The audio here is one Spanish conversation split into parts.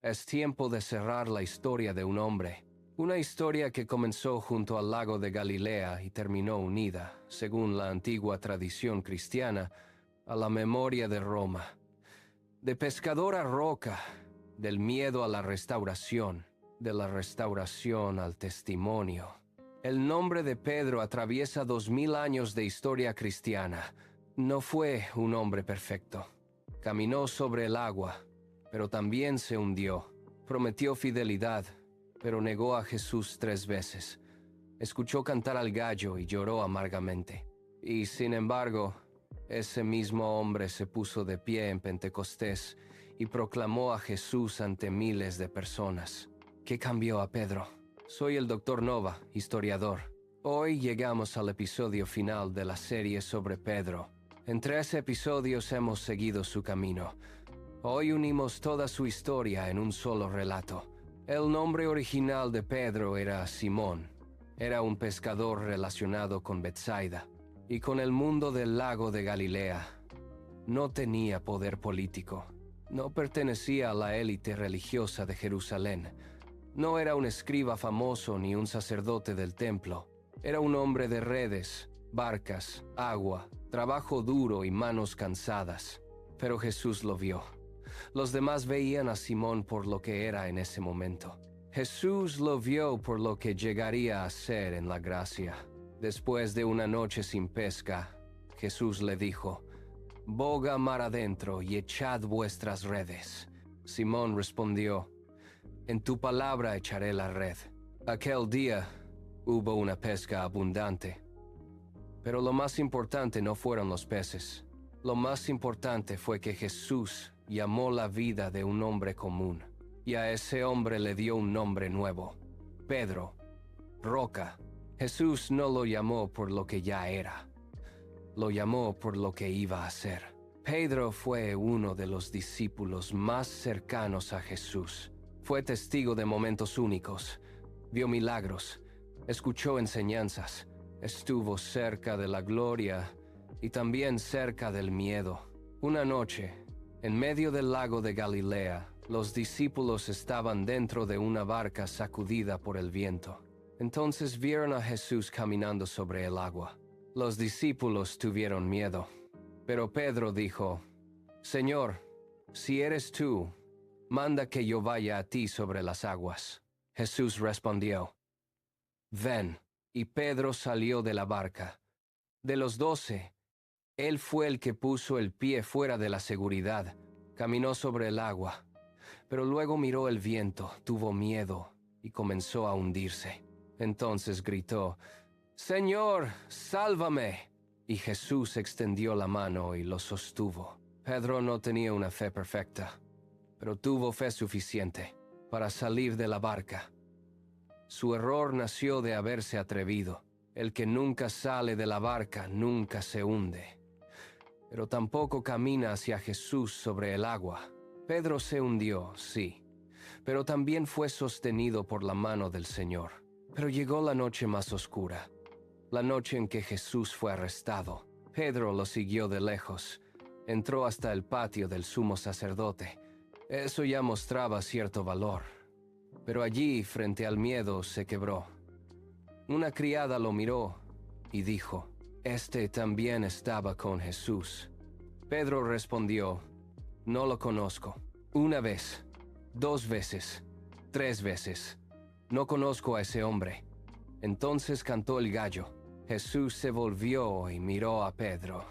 Es tiempo de cerrar la historia de un hombre. Una historia que comenzó junto al lago de Galilea y terminó unida, según la antigua tradición cristiana, a la memoria de Roma. De pescador a roca, del miedo a la restauración, de la restauración al testimonio. El nombre de Pedro atraviesa 2000 años de historia cristiana. No fue un hombre perfecto. Caminó sobre el agua, pero también se hundió. Prometió fidelidad, pero negó a Jesús 3 veces. Escuchó cantar al gallo y lloró amargamente. Y sin embargo, ese mismo hombre se puso de pie en Pentecostés y proclamó a Jesús ante miles de personas. ¿Qué cambió a Pedro? Soy el Dr. Nova, historiador. Hoy llegamos al episodio final de la serie sobre Pedro. En 3 episodios hemos seguido su camino. Hoy unimos toda su historia en un solo relato. El nombre original de Pedro era Simón. Era un pescador relacionado con Betsaida y con el mundo del lago de Galilea. No tenía poder político. No pertenecía a la élite religiosa de Jerusalén. No era un escriba famoso ni un sacerdote del templo. Era un hombre de redes, barcas, agua, trabajo duro y manos cansadas. Pero Jesús lo vio. Los demás veían a Simón por lo que era en ese momento. Jesús lo vio por lo que llegaría a ser en la gracia. Después de una noche sin pesca, Jesús le dijo: «Boga mar adentro y echad vuestras redes». Simón respondió: «En tu palabra echaré la red». Aquel día hubo una pesca abundante. Pero lo más importante no fueron los peces. Lo más importante fue que Jesús llamó la vida de un hombre común, y a ese hombre le dio un nombre nuevo: Pedro, roca. Jesús no lo llamó por lo que ya era, lo llamó por lo que iba a ser. Pedro fue uno de los discípulos más cercanos a Jesús. Fue testigo de momentos únicos, vio milagros, escuchó enseñanzas, estuvo cerca de la gloria y también cerca del miedo. Una noche, en medio del lago de Galilea, los discípulos estaban dentro de una barca sacudida por el viento. Entonces vieron a Jesús caminando sobre el agua. Los discípulos tuvieron miedo, pero Pedro dijo: «Señor, si eres tú, manda que yo vaya a ti sobre las aguas». Jesús respondió: «Ven». Y Pedro salió de la barca. De los 12, él fue el que puso el pie fuera de la seguridad. Caminó sobre el agua, pero luego miró el viento, tuvo miedo y comenzó a hundirse. Entonces gritó: «Señor, sálvame». Y Jesús extendió la mano y lo sostuvo. Pedro no tenía una fe perfecta, pero tuvo fe suficiente para salir de la barca. Su error nació de haberse atrevido. El que nunca sale de la barca nunca se hunde, pero tampoco camina hacia Jesús sobre el agua. Pedro se hundió, sí, pero también fue sostenido por la mano del Señor. Pero llegó la noche más oscura, la noche en que Jesús fue arrestado. Pedro lo siguió de lejos. Entró hasta el patio del sumo sacerdote. Eso ya mostraba cierto valor. Pero allí, frente al miedo, se quebró. Una criada lo miró y dijo: «Este también estaba con Jesús». Pedro respondió: «No lo conozco». 1 vez, 2 veces, 3 veces. «No conozco a ese hombre». Entonces cantó el gallo. Jesús se volvió y miró a Pedro.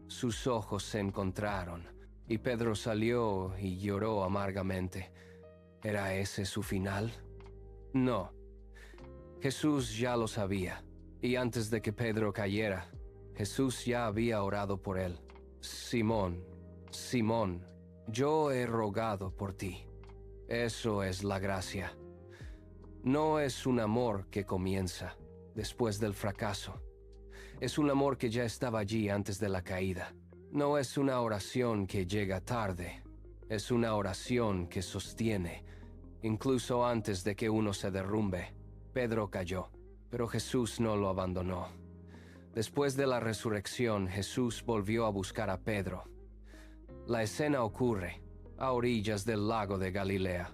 Sus ojos se encontraron, y Pedro salió y lloró amargamente. ¿Era ese su final? No. Jesús ya lo sabía, y antes de que Pedro cayera, Jesús ya había orado por él. «Simón, Simón, yo he rogado por ti». Eso es la gracia. No es un amor que comienza después del fracaso. Es un amor que ya estaba allí antes de la caída. No es una oración que llega tarde. Es una oración que sostiene, incluso antes de que uno se derrumbe. Pedro cayó, pero Jesús no lo abandonó. Después de la resurrección, Jesús volvió a buscar a Pedro. La escena ocurre a orillas del lago de Galilea.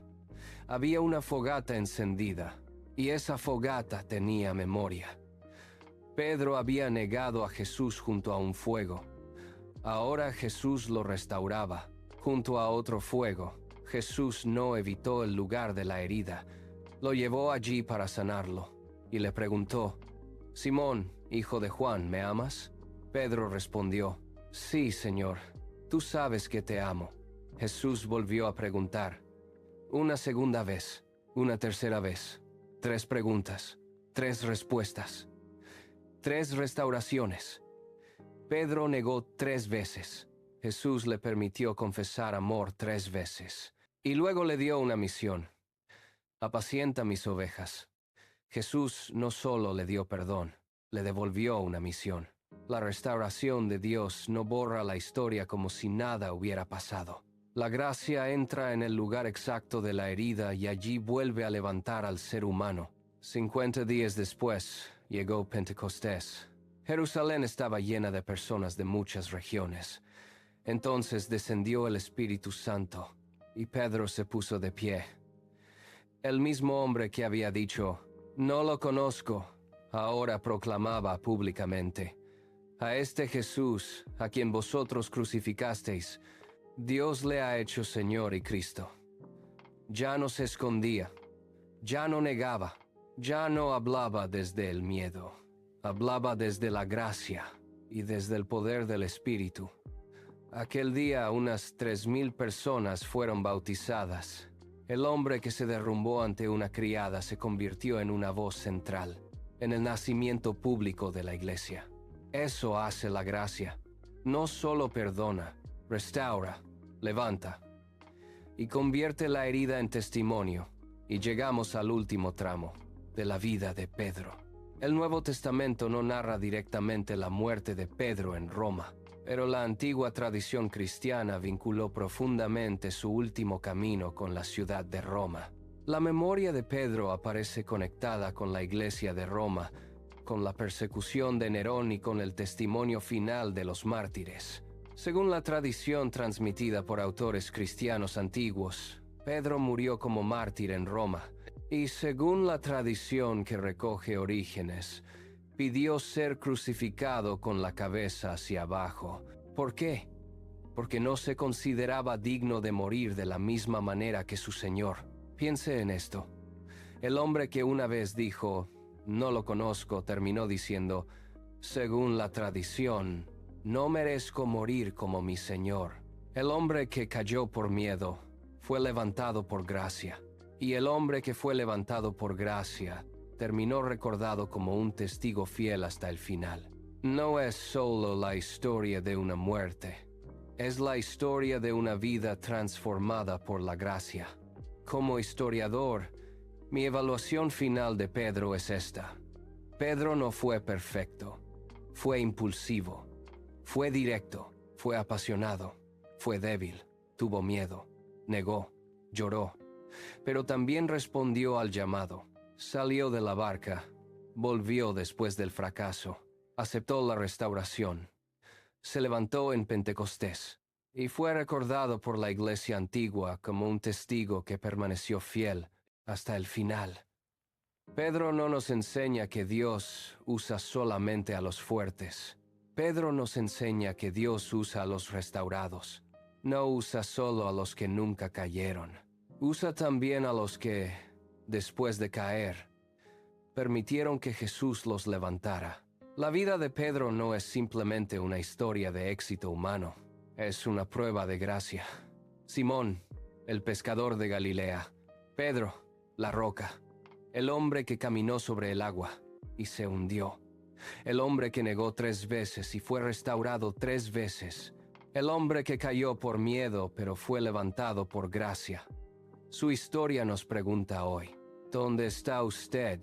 Había una fogata encendida, y esa fogata tenía memoria. Pedro había negado a Jesús junto a un fuego. Ahora Jesús lo restauraba, junto a otro fuego. Jesús no evitó el lugar de la herida. Lo llevó allí para sanarlo, y le preguntó: «Simón, hijo de Juan, ¿me amas?» Pedro respondió: «Sí, Señor, tú sabes que te amo». Jesús volvió a preguntar: una segunda vez, una tercera vez. 3 preguntas, 3 respuestas, 3 restauraciones. Pedro negó 3 veces. Jesús le permitió confesar amor 3 veces. Y luego le dio una misión: apacienta mis ovejas. Jesús no solo le dio perdón, le devolvió una misión. La restauración de Dios no borra la historia como si nada hubiera pasado. La gracia entra en el lugar exacto de la herida y allí vuelve a levantar al ser humano. 50 días después, llegó Pentecostés. Jerusalén estaba llena de personas de muchas regiones. Entonces descendió el Espíritu Santo, y Pedro se puso de pie. El mismo hombre que había dicho: «No lo conozco», ahora proclamaba públicamente: «A este Jesús, a quien vosotros crucificasteis, Dios le ha hecho Señor y Cristo». Ya no se escondía, ya no negaba, ya no hablaba desde el miedo. Hablaba desde la gracia y desde el poder del Espíritu. Aquel día unas 3,000 personas fueron bautizadas. El hombre que se derrumbó ante una criada se convirtió en una voz central, en el nacimiento público de la iglesia. Eso hace la gracia. No solo perdona, restaura, levanta y convierte la herida en testimonio. Y llegamos al último tramo de la vida de Pedro. El Nuevo Testamento no narra directamente la muerte de Pedro en Roma, pero la antigua tradición cristiana vinculó profundamente su último camino con la ciudad de Roma. La memoria de Pedro aparece conectada con la iglesia de Roma, con la persecución de Nerón y con el testimonio final de los mártires. Según la tradición transmitida por autores cristianos antiguos, Pedro murió como mártir en Roma, y según la tradición que recoge Orígenes, pidió ser crucificado con la cabeza hacia abajo. ¿Por qué? Porque no se consideraba digno de morir de la misma manera que su Señor. Piense en esto. El hombre que una vez dijo: «No lo conozco», terminó diciendo: «Según la tradición, no merezco morir como mi Señor». El hombre que cayó por miedo fue levantado por gracia, y el hombre que fue levantado por gracia terminó recordado como un testigo fiel hasta el final. No es solo la historia de una muerte, es la historia de una vida transformada por la gracia. Como historiador, mi evaluación final de Pedro es esta: Pedro no fue perfecto, fue impulsivo, fue directo, fue apasionado, fue débil, tuvo miedo, negó, lloró, pero también respondió al llamado. Salió de la barca, volvió después del fracaso, aceptó la restauración, se levantó en Pentecostés y fue recordado por la iglesia antigua como un testigo que permaneció fiel hasta el final. Pedro no nos enseña que Dios usa solamente a los fuertes. Pedro nos enseña que Dios usa a los restaurados. No usa solo a los que nunca cayeron. Usa también a los que, después de caer, permitieron que Jesús los levantara. La vida de Pedro no es simplemente una historia de éxito humano, es una prueba de gracia. Simón, el pescador de Galilea. Pedro, la roca. El hombre que caminó sobre el agua y se hundió. El hombre que negó 3 veces y fue restaurado 3 veces. El hombre que cayó por miedo pero fue levantado por gracia. Su historia nos pregunta hoy: ¿dónde está usted?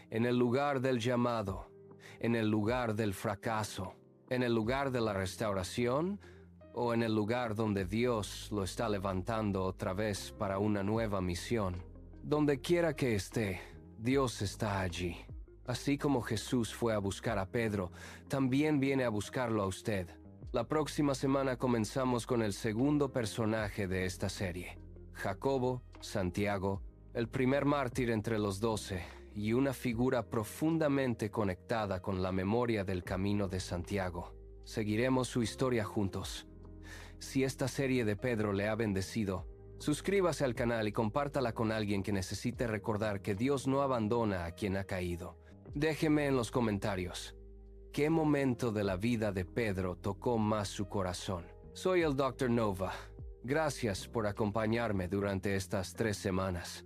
¿En el lugar del llamado? ¿En el lugar del fracaso? ¿En el lugar de la restauración? ¿O en el lugar donde Dios lo está levantando otra vez para una nueva misión? Donde quiera que esté, Dios está allí. Así como Jesús fue a buscar a Pedro, también viene a buscarlo a usted. La próxima semana comenzamos con el segundo personaje de esta serie, Jacobo, Santiago, el primer mártir entre los 12 y una figura profundamente conectada con la memoria del Camino de Santiago. Seguiremos su historia juntos. Si esta serie de Pedro le ha bendecido, suscríbase al canal y compártala con alguien que necesite recordar que Dios no abandona a quien ha caído. Déjeme en los comentarios, ¿qué momento de la vida de Pedro tocó más su corazón? Soy el Dr. Nova. Gracias por acompañarme durante estas 3 semanas.